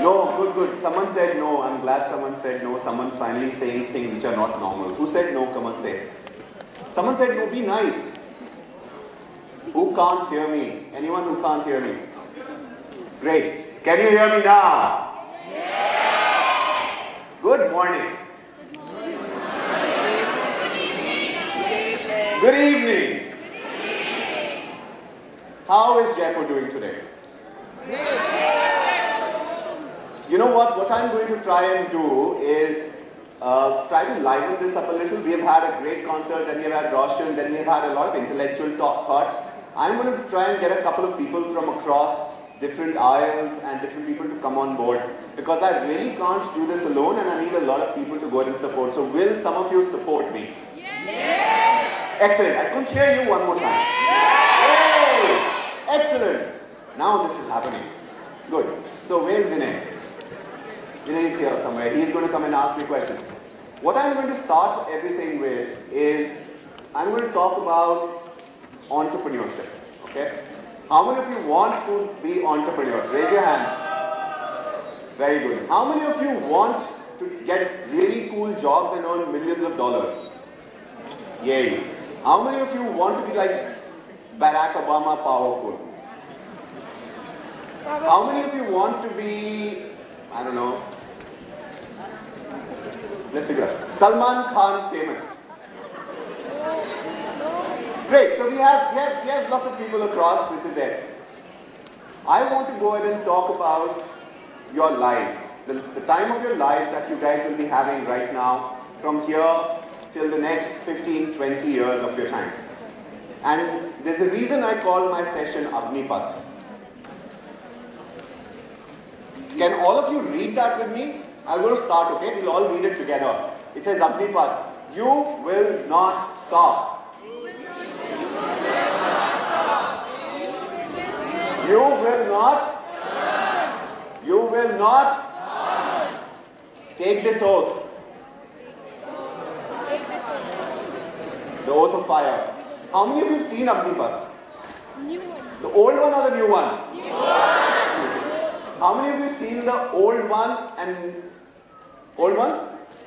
No, good, good. Someone said no. I'm glad someone said no. Someone's finally saying things which are not normal. Who said no? Come on, say. Someone said no, be nice. Who can't hear me? Anyone who can't hear me? Great. Can you hear me now? Yes. Good morning. Good evening. How is Jaipur doing today? You know what? What I'm going to try and do is try to liven this up a little. We have had a great concert, then we have had Roshan, then we have had a lot of intellectual thought. I'm going to try and get a couple of people from across different aisles and different people to come on board, because I really can't do this alone and I need a lot of people to go ahead and support. So will some of you support me? Yes! Excellent. I couldn't hear you one more time. Yes! Excellent. Now this is happening. Good. So where's Vinay? Vinay is here somewhere. He's going to come and ask me questions. What I'm going to start everything with is I'm going to talk about entrepreneurship. Okay? How many of you want to be entrepreneurs? Raise your hands. Very good. How many of you want to get really cool jobs and earn millions of dollars? Yay. How many of you want to be like Barack Obama powerful? How many of you want to be, I don't know, let's figure out, Salman Khan famous? Great, so we have lots of people across which is there. I want to go ahead and talk about your lives, the time of your lives that you guys will be having right now, from here till the next 15, 20 years of your time. And there's a reason I call my session Agnipath. Can all of you read that with me? I'm going to start, okay? We'll all read it together. It says Agnipath. You will not stop. You will not. You will not. Take this oath. The oath of fire. How many of you have seen Agnipath? The old one or the new one? New one. How many of you have seen the old one and old one?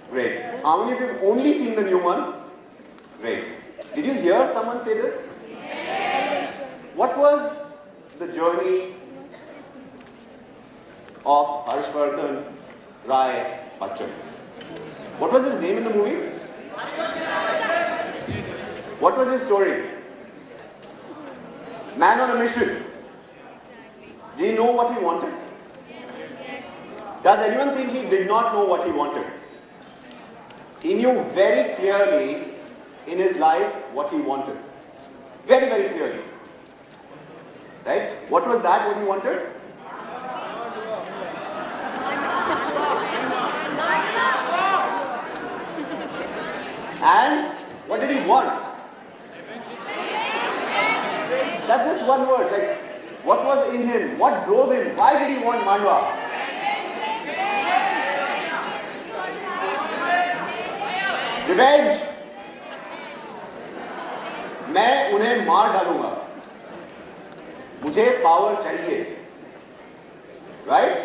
Great. How many of you have only seen the new one? Great. Did you hear someone say this? Yes. What was the journey of Harshvardhan Rai Bachchan? What was his name in the movie? What was his story? Man on a mission. Did he know what he wanted? Yes. Does anyone think he did not know what he wanted? He knew very clearly in his life what he wanted. Very, very clearly. Right? What was that, what he wanted? And what did he want? That's just one word. Like, what was in him? What drove him? Why did he want Mandwa? Revenge. मैं उन्हें मार डालूंगा. मुझे power चाहिए. Right?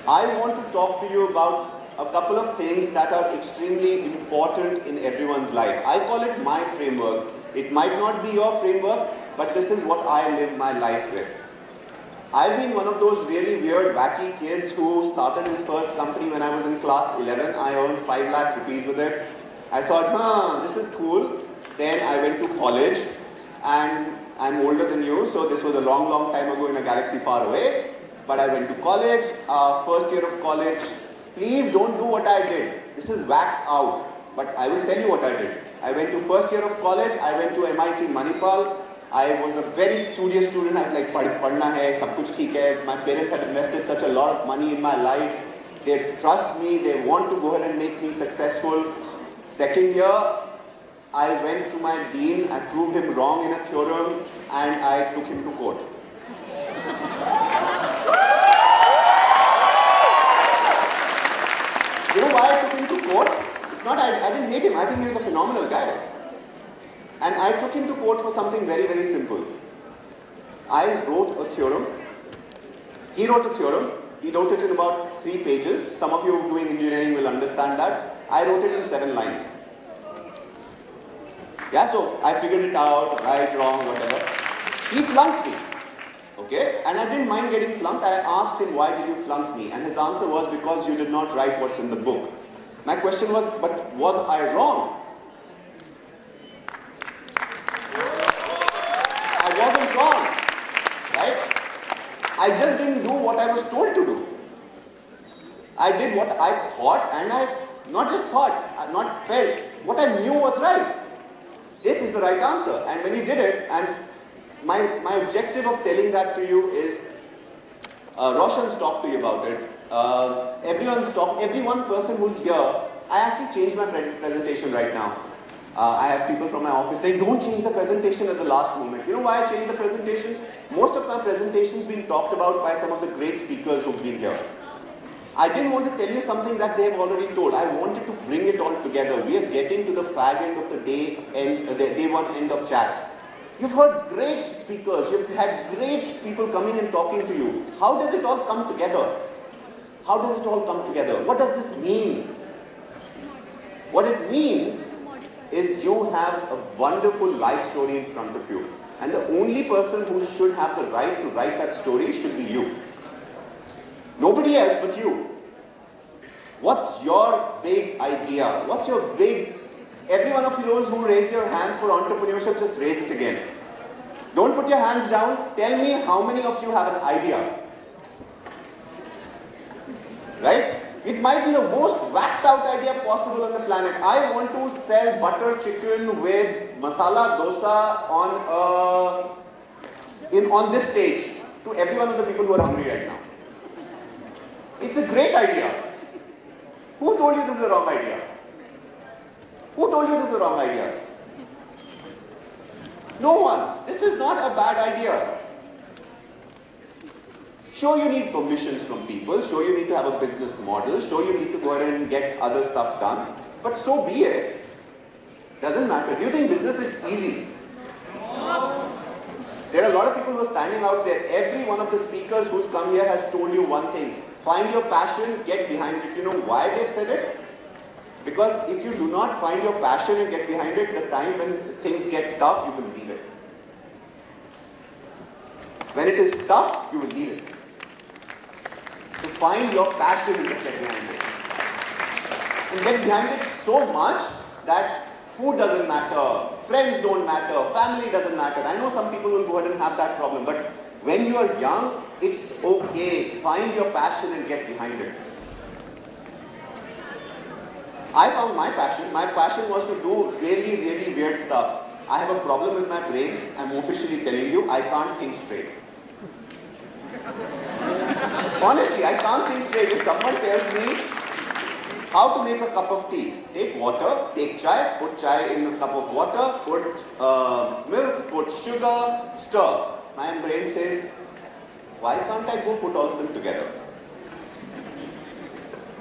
I want to talk to you about a couple of things that are extremely important in everyone's life. I call it my framework. It might not be your framework, but this is what I live my life with. I've been one of those really weird, wacky kids who started his first company when I was in class 11. I earned 5 lakh rupees with it. I thought, this is cool. Then I went to college, and I'm older than you, so this was a long, long time ago in a galaxy far away. But I went to college, first year of college. Please don't do what I did. This is whacked out. But I will tell you what I did. I went to first year of college. I went to MIT Manipal. I was a very studious student. I was like, padhna hai, sab kuch theek hai. My parents have invested such a lot of money in my life. They trust me. They want to go ahead and make me successful. Second year, I went to my dean. I proved him wrong in a theorem, and I took him to court. You know why I took him to court? It's not, I didn't hate him. I think he was a phenomenal guy. And I took him to court for something very, very simple. I wrote a theorem He wrote a theorem. He wrote it in about 3 pages. Some of you doing engineering will understand that. I wrote it in 7 lines. Yeah, so I figured it out, right, wrong, whatever. He flunked me. Okay, and I didn't mind getting flunked. I asked him, why did you flunk me? And his answer was, because you did not write what's in the book. My question was, but was I wrong? I wasn't wrong, right? I just didn't do what I was told to do. I did what I thought, and I not just thought, not felt, what I knew was right. This is the right answer. And when he did it, and my objective of telling that to you is, Roshan's talked to you about it. Every one person who's here, I actually changed my presentation right now. I have people from my office saying, don't change the presentation at the last moment. You know why I changed the presentation? Most of my presentations been talked about by some of the great speakers who've been here. I didn't want to tell you something that they've already told. I wanted to bring it all together. We are getting to the fag end of the day one end of chat. You've heard great speakers. You've had great people coming and talking to you. How does it all come together? How does it all come together? What does this mean? What it means is you have a wonderful life story in front of you. And the only person who should have the right to write that story should be you. Nobody else but you. What's your big idea? What's your big... Every one of those who raised your hands for entrepreneurship, just raise it again. Don't put your hands down. Tell me how many of you have an idea. Right? It might be the most whacked out idea possible on the planet. I want to sell butter chicken with masala dosa on this stage to every one of the people who are hungry right now. It's a great idea. Who told you this is the wrong idea? Who told you this is the wrong idea? No one. This is not a bad idea. Sure, you need permissions from people. Sure, you need to have a business model. Sure, you need to go ahead and get other stuff done. But so be it. Doesn't matter. Do you think business is easy? No. There are a lot of people who are standing out there. Every one of the speakers who's come here has told you one thing. Find your passion, get behind it. You know why they've said it? Because if you do not find your passion and get behind it, the time when things get tough, you will leave it. When it is tough, you will leave it. To find your passion and just get behind it. And get behind it so much that food doesn't matter, friends don't matter, family doesn't matter. I know some people will go ahead and have that problem, but when you are young, it's okay. Find your passion and get behind it. I found my passion. My passion was to do really, really weird stuff. I have a problem with my brain. I'm officially telling you, I can't think straight. Honestly, I can't think straight. If someone tells me how to make a cup of tea, take water, take chai, put chai in a cup of water, put milk, put sugar, stir. My brain says, why can't I go put all of them together?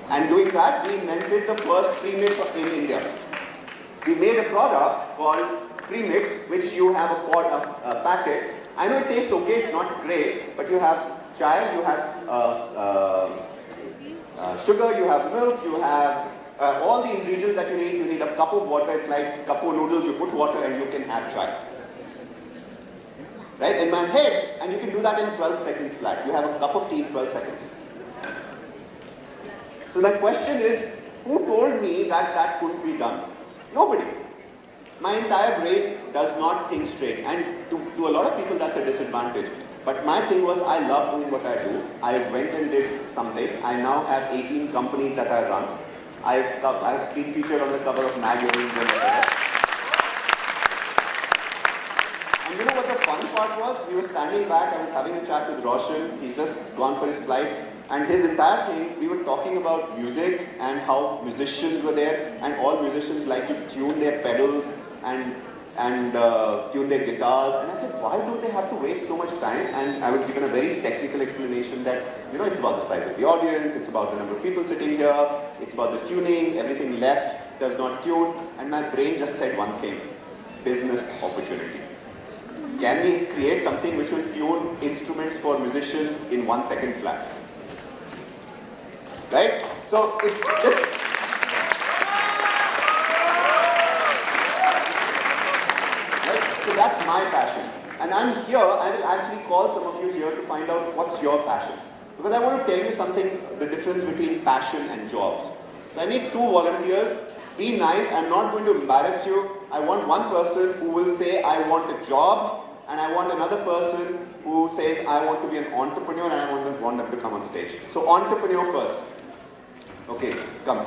And doing that, we invented the first premix in India. We made a product called premix, which you have a packet. I know it tastes okay, it's not great, but you have chai, you have sugar, you have milk, you have all the ingredients that you need. You need a cup of water. It's like cup of noodles. You put water and you can have chai. Right? In my head, and you can do that in 12 seconds flat. You have a cup of tea in 12 seconds. So my question is, who told me that that couldn't be done? Nobody. My entire brain does not think straight, and to a lot of people that's a disadvantage. But my thing was, I love doing what I do. I went and did something. I now have 18 companies that I run. I've been featured on the cover of magazines and whatever. And you know what the fun part was? We were standing back, I was having a chat with Roshan. He's just gone for his flight. And his entire thing, we were talking about music and how musicians were there, and all musicians like to tune their pedals and tune their guitars. And I said, why do they have to waste so much time? And I was given a very technical explanation that, you know, it's about the size of the audience, it's about the number of people sitting here, it's about the tuning, everything left does not tune. And my brain just said one thing: business opportunity. Can we create something which will tune instruments for musicians in 1 second flat? Right? So it's just... Right? So that's my passion. And I'm here, I will actually call some of you here to find out what's your passion. Because I want to tell you something, the difference between passion and jobs. So I need 2 volunteers. Be nice, I'm not going to embarrass you. I want one person who will say, I want a job, and I want another person who says, I want to be an entrepreneur, and I want them to come on stage. So entrepreneur first. Okay, come.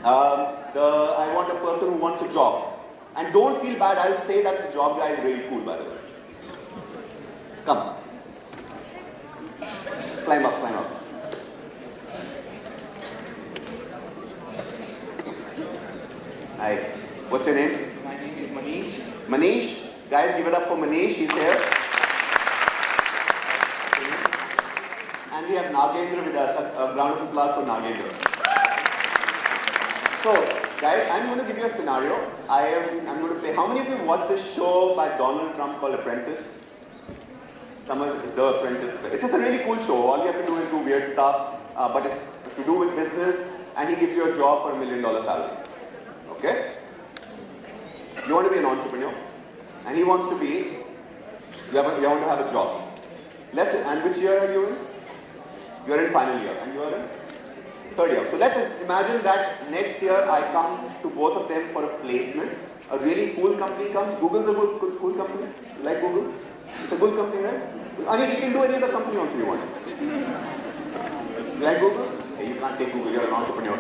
I want a person who wants a job. And don't feel bad, I'll say that the job guy is really cool, by the way. Come. Climb up, climb up. Hi. What's your name? My name is Manish. Manish. Guys, give it up for Manish. He's here. And we have Nagendra with us. A round of applause for Nagendra. So, guys, I'm going to give you a scenario. I'm going to play. How many of you watched this show by Donald Trump called Apprentice? The Apprentice. It's just a really cool show. All you have to do is do weird stuff, but it's to do with business, and he gives you a job for $1 million salary. Okay? You want to be an entrepreneur, and he wants to be, you want to have a job. And which year are you in? You're in final year, and you are in third year. So let's imagine that next year I come to both of them for a placement. A really cool company comes. Google's a cool company. You like Google? It's a good company, right? I mean, you can do any other company also you want. You like Google? Hey, you can't take Google, you're an entrepreneur.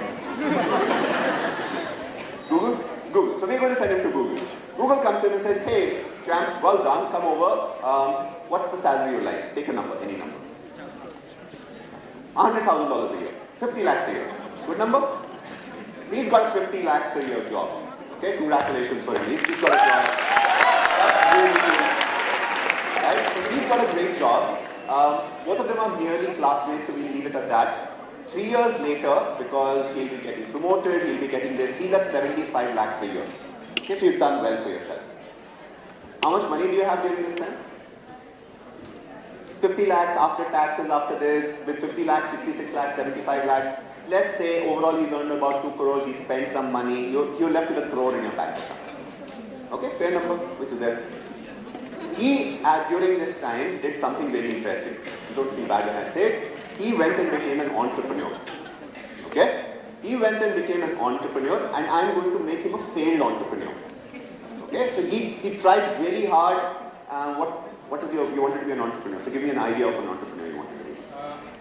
Google? Google. So we're going to send him to Google. Google comes to him and says, hey, champ, well done, come over. What's the salary you like? Take a number, any number. $100,000 a year. 50 lakhs a year. Good number? He's got 50 lakhs a year job. Okay, congratulations for him. He's got a job. That's really cool. Right? So he's got a great job. Both of them are nearly classmates, so we'll leave it at that. 3 years later, because he'll be getting promoted, he'll be getting this, he's at 75 lakhs a year. Okay, so you've done well for yourself. How much money do you have during this time? 50 lakhs after taxes, after this, with 50 lakhs, 66 lakhs, 75 lakhs. Let's say overall he's earned about 2 crores, he spent some money, you're left with 1 crore in your bank account. Okay, fair number, which is there. He, during this time, did something very interesting. Don't feel bad when I say it. He went and became an entrepreneur. Okay? He went and became an entrepreneur, and I'm going to make him a failed entrepreneur. Okay? So he tried really hard. What is you wanted to be an entrepreneur? So give me an idea of an entrepreneur you wanted to be.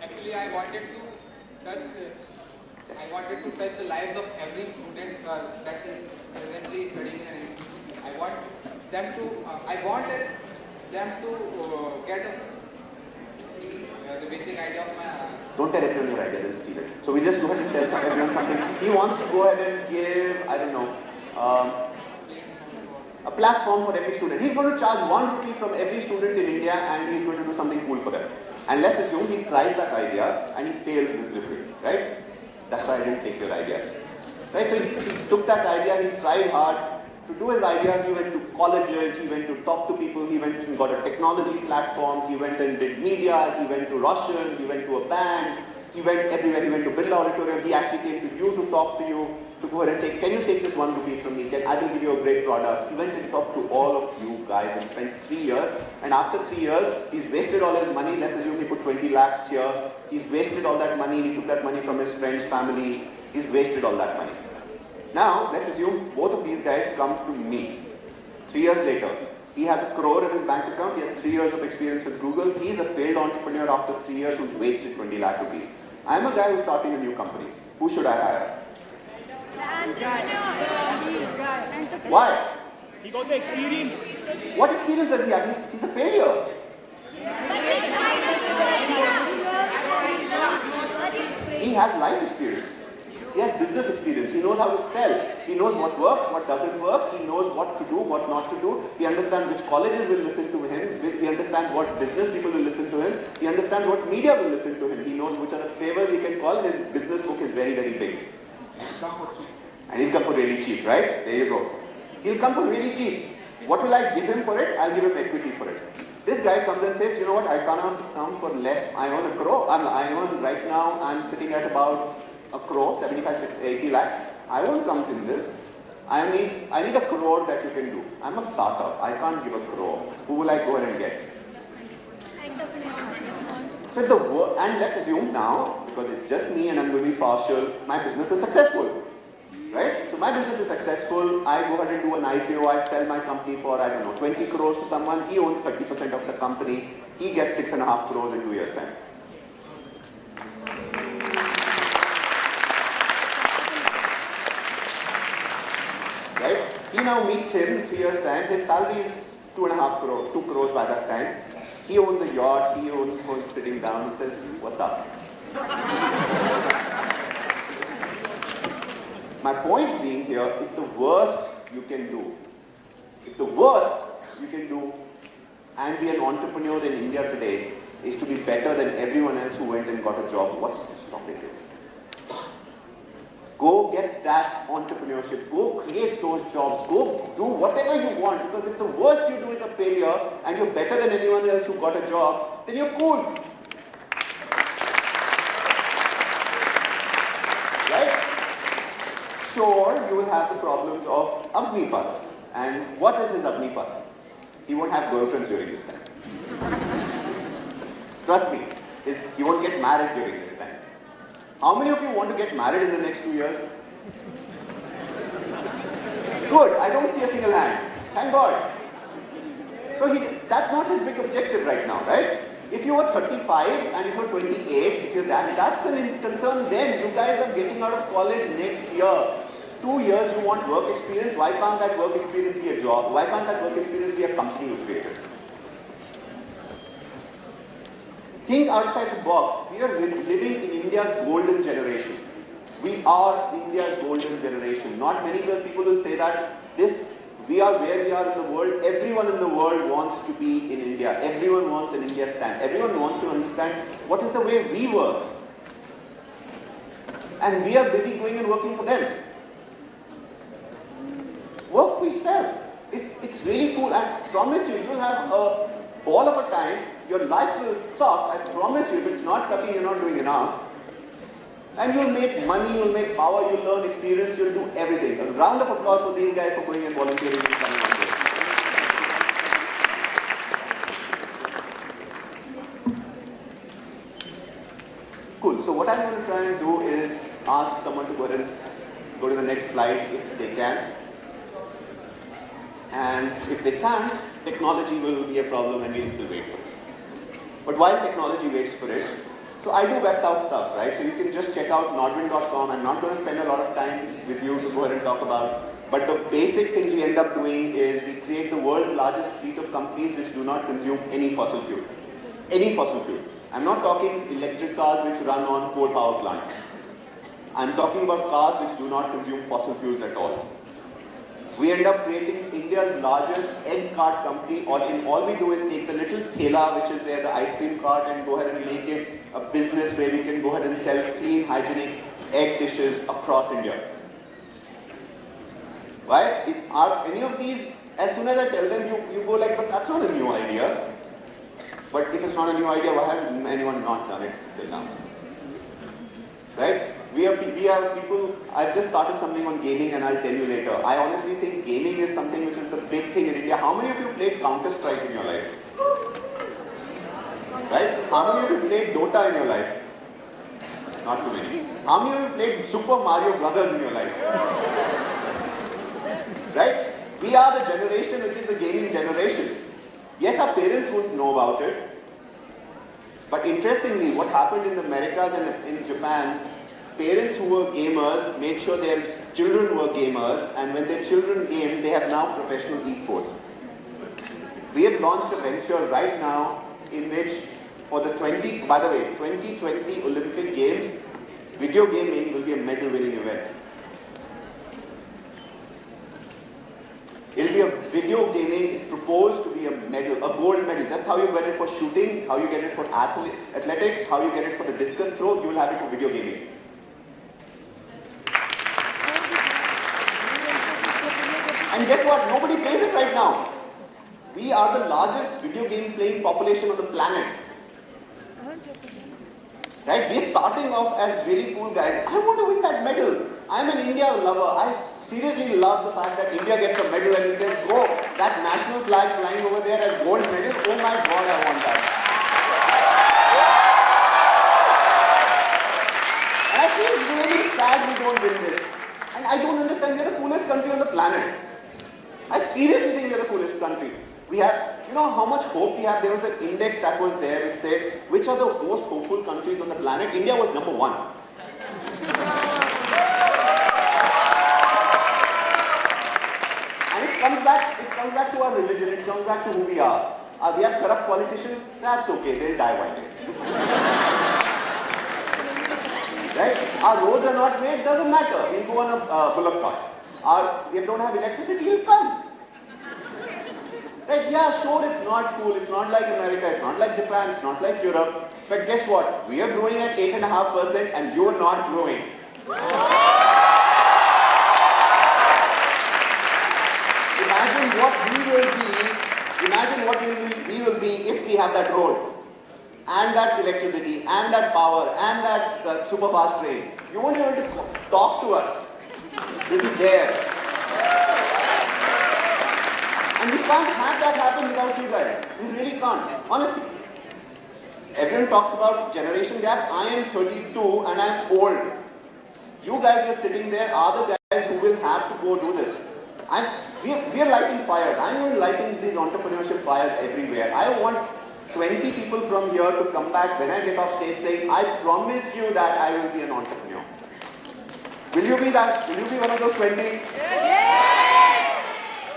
Actually, I wanted to touch the lives of every student that is presently studying in an institution. I wanted them to get the basic idea of my... Don't tell everyone your idea, they'll steal it. So we just go ahead and tell everyone something. He wants to go ahead and give, I don't know, a platform for every student. He's going to charge 1 rupee from every student in India, and he's going to do something cool for them. And let's assume he tries that idea and he fails miserably, right? That's why I didn't take your idea. Right? So he took that idea, he tried hard. To do his idea, he went to colleges, he went to talk to people, he went and got a technology platform, he went and did media, he went to Russian, he went to a band, he went everywhere, he went to Birla Auditorium, he actually came to you to talk to you, to go ahead and take, can you take this 1 rupee from me, I will give you a great product. He went and talked to all of you guys and spent 3 years, and after 3 years, he's wasted all his money. Let's assume he put 20 lakhs here, he's wasted all that money, he took that money from his friends, family, he's wasted all that money. Now, let's assume both of these guys come to me. 3 years later, he has 1 crore in his bank account, he has 3 years of experience with Google, he's a failed entrepreneur after 3 years who's wasted 20 lakh rupees. I'm a guy who's starting a new company. Who should I hire? Why? He got the experience. What experience does he have? He's a failure. He has life experience. He has business experience. He knows how to sell. He knows what works, what doesn't work. He knows what to do, what not to do. He understands which colleges will listen to him. He understands what business people will listen to him. He understands what media will listen to him. He knows which are the favors he can call. His business book is very, very big. And he'll come for really cheap, right? There you go. He'll come for really cheap. What will I give him for it? I'll give him equity for it. This guy comes and says, you know what, I cannot come for less. I earn a crore. I earn right now, I'm sitting at about a crore, 75, 80 lakhs. I won't come to this. I need a crore that you can do. I'm a startup. I can't give a crore. Who will I go ahead and get? So if and let's assume now, because it's just me and I'm going to be partial, my business is successful. Right? So my business is successful, I go ahead and do an IPO, I sell my company for, I don't know, 20 crores to someone, he owns 30% of the company, he gets 6.5 crores in 2 years' time. Right? He now meets him in 3 years' time, his salary is 2.5 crores, 2 crores by that time. He owns a yacht, he owns, he's sitting down, he says, what's up? My point being here, if the worst you can do and be an entrepreneur in India today is to be better than everyone else who went and got a job, what's stopping you? Go get that entrepreneurship, go create those jobs, go do whatever you want, because if the worst you do is a failure and you're better than anyone else who got a job, then you're cool. Sure, you will have the problems of Agnipath. And what is his Agnipath? He won't have girlfriends during this time. Trust me, he won't get married during this time. How many of you want to get married in the next 2 years? Good, I don't see a single hand. Thank God. So that's not his big objective right now, right? If you are 35 and if you're 28, if you're that's an concern then. You guys are getting out of college next year. 2 years you want work experience. Why can't that work experience be a job? Why can't that work experience be a company you created? Think outside the box. We are living in India's golden generation. We are India's golden generation. Not many people will say that we are where we are in the world. Everyone in the world wants to be in India. Everyone wants an India stand. Everyone wants to understand what is the way we work. And we are busy going and working for them. Work for yourself. It's really cool. I promise you, you'll have a ball of a time. Your life will suck. I promise you, if it's not sucking, you're not doing enough. And you'll make money, you'll make power, you'll learn experience, you'll do everything. A round of applause for these guys for going and volunteering and coming on this. Cool. So what I'm going to try and do is ask someone to go ahead and go to the next slide if they can. And if they can't, technology will be a problem and we'll still wait for it. But while technology waits for it, so I do webbed out stuff, right? So you can just check out Nodwin.com. I'm not going to spend a lot of time with you to go ahead and talk about. But the basic things we end up doing is we create the world's largest fleet of companies which do not consume any fossil fuel. Any fossil fuel. I'm not talking electric cars which run on coal power plants. I'm talking about cars which do not consume fossil fuels at all. We end up creating India's largest egg cart company. All we do is take the little thela which is there, the ice cream cart, and go ahead and make it a business where we can go ahead and sell clean, hygienic egg dishes across India. Why? Are any of these, as soon as I tell them, you go like, but that's not a new idea. But if it's not a new idea, why has anyone not done it till now? Right? We are people, I've just started something on gaming and I'll tell you later. I honestly think gaming is something which is the big thing in India. How many of you played Counter-Strike in your life? Right? How many of you played Dota in your life? Not too many. How many of you played Super Mario Brothers in your life? Right? We are the generation which is the gaming generation. Yes, our parents won't know about it. But interestingly, what happened in the Americas and in Japan, parents who were gamers made sure their children were gamers, and when their children game, they have now professional esports. We have launched a venture right now in which for the 2020 Olympic Games, video gaming will be a medal winning event. Video gaming is proposed to be a medal, a gold medal. Just how you get it for shooting, how you get it for athletics, how you get it for the discus throw, you will have it for video gaming. And guess what? Nobody plays it right now. We are the largest video game playing population on the planet. Right? We're starting off as really cool guys. I want to win that medal. I'm an India lover. I seriously love the fact that India gets a medal and it says, go, that national flag flying over there as gold medal. Oh my God, I want that. And I feel really sad we don't win this. And I don't understand, we're the coolest country on the planet. I seriously think we're the coolest country. We have, you know how much hope we have? There was an index that was there which said, which are the most hopeful countries on the planet? India was number 1. And it comes back to our religion, it comes back to who we are. We have corrupt politicians, that's okay, they'll die one day. Right? Our roads are not made, doesn't matter. We'll go on a bullock cart. We don't have electricity, he'll come. Right? Yeah, sure, it's not cool. It's not like America, it's not like Japan, it's not like Europe. But guess what? We are growing at 8.5% and you're not growing. Imagine what we will be, imagine what we will be if we have that road, and that electricity, and that power, and that super fast train. You won't be able to talk to us. We'll be there. And we can't have that happen without you guys. We really can't. Honestly. Everyone talks about generation gaps. I am 32 and I'm old. You guys were sitting there are the guys who will have to go do this. We are lighting fires. I'm going lighting these entrepreneurship fires everywhere. I want 20 people from here to come back when I get off stage saying, I promise you that I will be an entrepreneur. Will you be that? Will you be one of those 20? Yes!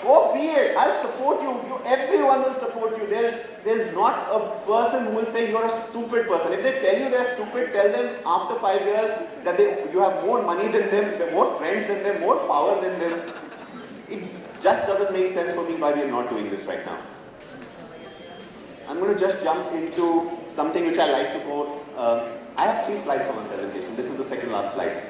Go be it. I'll support you. Everyone will support you. There's not a person who will say you're a stupid person. If they tell you they're stupid, tell them after 5 years that you have more money than them, they're more friends than them, more power than them. It just doesn't make sense for me why we are not doing this right now. I'm going to just jump into something which I like to quote. I have 3 slides for my presentation. This is the second last slide.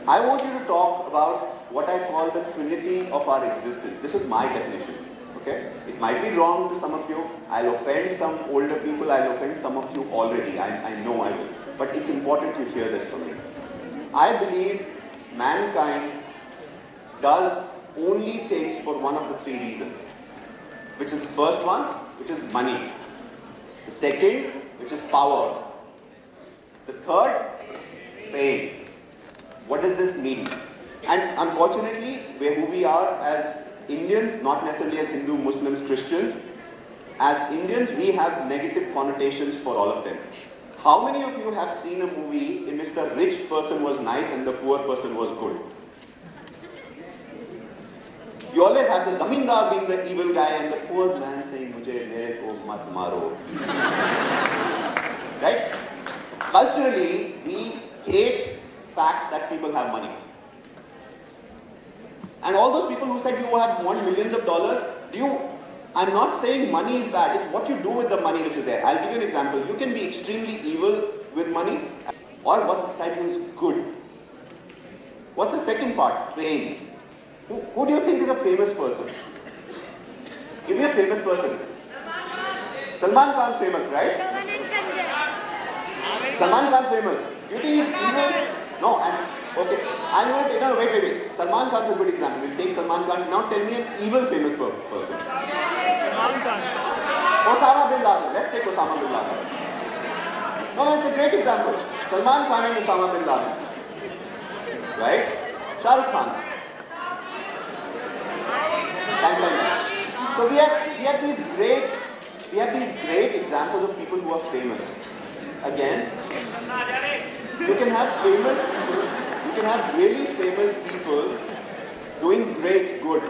I want you to talk about what I call the trinity of our existence. This is my definition. Okay? It might be wrong to some of you. I'll offend some older people. I'll offend some of you already. I know I will. But it's important you hear this from me. I believe mankind does only things for one of the 3 reasons. Which is the first one, which is money. The second, which is power. The third, fame. What does this mean? And unfortunately, who we are as Indians, not necessarily as Hindu, Muslims, Christians, as Indians, we have negative connotations for all of them. How many of you have seen a movie in which the rich person was nice and the poor person was good? You always have the zamindar being the evil guy and the poor man saying, "Mujhe mere ko mat maro." Right? Culturally, we hate the fact that people have money. And all those people who said you want millions of dollars, I'm not saying money is bad, it's what you do with the money which is there. I'll give you an example. You can be extremely evil with money, or what's inside you is good. What's the second part? Fame. Who do you think is a famous person? Give me a famous person. Salman Khan's famous, right? Salman Khan's famous. You think he's evil? No, okay. I'm going to take, no, wait. Salman Khan's a good example. We'll take Salman Khan. Now tell me an evil famous person. Salman Khan. Osama bin Laden. Let's take Osama bin Laden. No, it's a great example. Salman Khan and Osama bin Laden. Right? Shah Rukh Khan. So we have these great examples of people who are famous. Again, you can have famous people, you can have really famous people doing great good,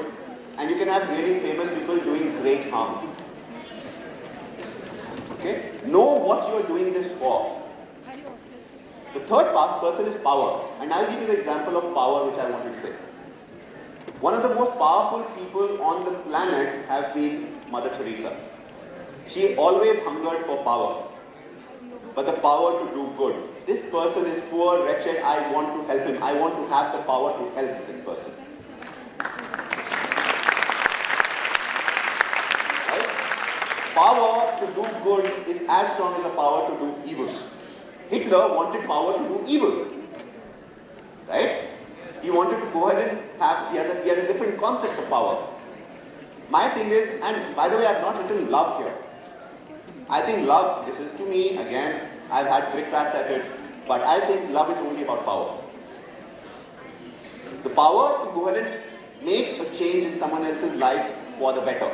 and you can have really famous people doing great harm. Okay? Know what you are doing this for. The third person is power, and I'll give you the example of power which I wanted to say. One of the most powerful people on the planet have been Mother Teresa. She always hungered for power, but the power to do good. This person is poor, wretched, I want to help him. I want to have the power to help this person. power to do good is as strong as the power to do evil. Hitler wanted power to do evil, right? He wanted to go ahead and have, he had a different concept of power. My thing is, and by the way, I've not written love here. I think love, this is to me, again, I've had brickbats at it, but I think love is only about power. The power to go ahead and make a change in someone else's life for the better.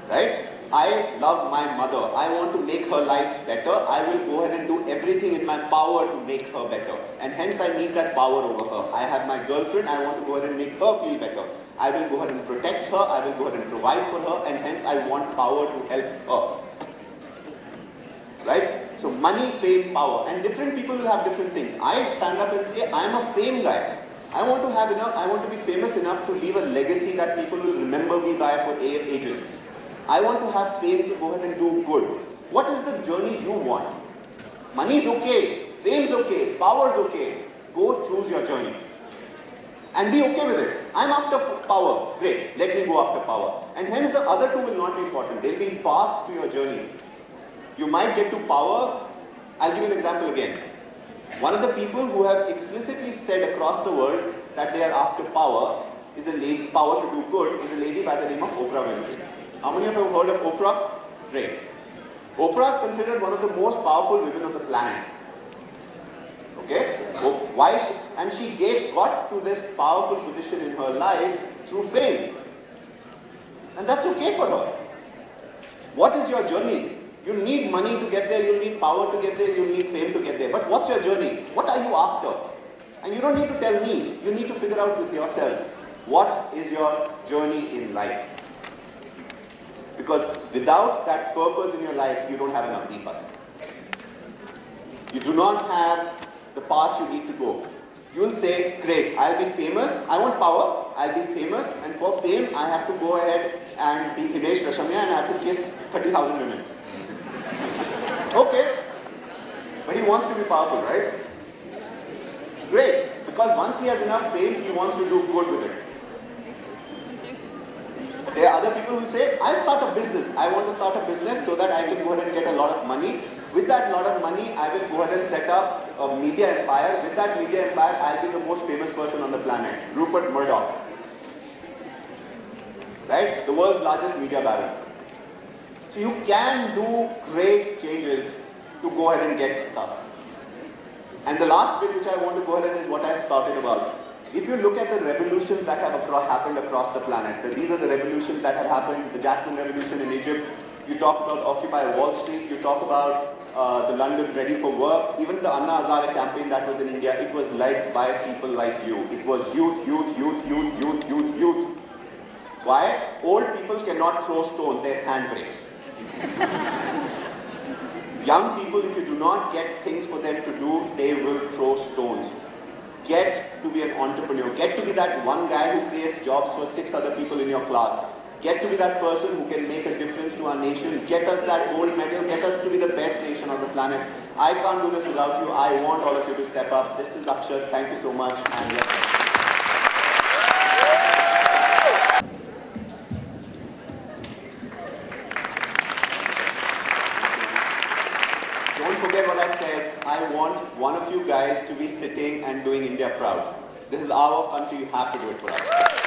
Right? I love my mother. I want to make her life better. I will go ahead and do everything in my power to make her better. And hence I need that power over her. I have my girlfriend. I want to go ahead and make her feel better. I will go ahead and protect her. I will go ahead and provide for her. And hence I want power to help her. Right? So money, fame, power. And different people will have different things. I stand up and say, I am a fame guy. I want to have enough, I want to be famous enough to leave a legacy that people will remember me by for ages. I want to have fame to go ahead and do good. What is the journey you want? Money is okay, fame is okay, power is okay. Go choose your journey. And be okay with it. I'm after power. Great, let me go after power. And hence the other two will not be important. They'll be paths to your journey. You might get to power. I'll give you an example again. One of the people who have explicitly said across the world that they are after power is a lady, power to do good, is a lady by the name of Oprah Winfrey. How many of you have heard of Oprah? Great. Oprah is considered one of the most powerful women on the planet. Okay? Why? And she got to this powerful position in her life through fame. And that's okay for her. What is your journey? You need money to get there, you need power to get there, you need fame to get there. But what's your journey? What are you after? And you don't need to tell me. You need to figure out with yourselves. What is your journey in life? Because without that purpose in your life, you don't have an Agni Path. You do not have the path you need to go. You'll say, great, I'll be famous, I want power, I'll be famous, and for fame, I have to go ahead and be Himesh Reshammiya and I have to kiss 30,000 women. Okay, but he wants to be powerful, right? Great, because once he has enough fame, he wants to do good with it. There are other people who say, I'll start a business. I want to start a business so that I can go ahead and get a lot of money. With that lot of money, I will go ahead and set up a media empire. With that media empire, I'll be the most famous person on the planet, Rupert Murdoch. Right? The world's largest media baron. So you can do great changes to go ahead and get stuff. And the last bit which I want to go ahead and is what I started about. If you look at the revolutions that have happened across the planet, these are the revolutions that have happened, the Jasmine Revolution in Egypt, you talk about Occupy Wall Street, you talk about the London Ready for Work, even the Anna Hazare campaign that was in India, it was led by people like you. It was youth. Why? Old people cannot throw stones, their hand breaks. Young people, if you do not get things for them to do, they will throw stones. Get to be an entrepreneur. Get to be that one guy who creates jobs for 6 other people in your class. Get to be that person who can make a difference to our nation. Get us that gold medal. Get us to be the best nation on the planet. I can't do this without you. I want all of you to step up. This is Akshat. Thank you so much. And let's go. Don't forget what I said. I want one of you guys to be sitting and doing India proud. This is our country. You have to do it for us.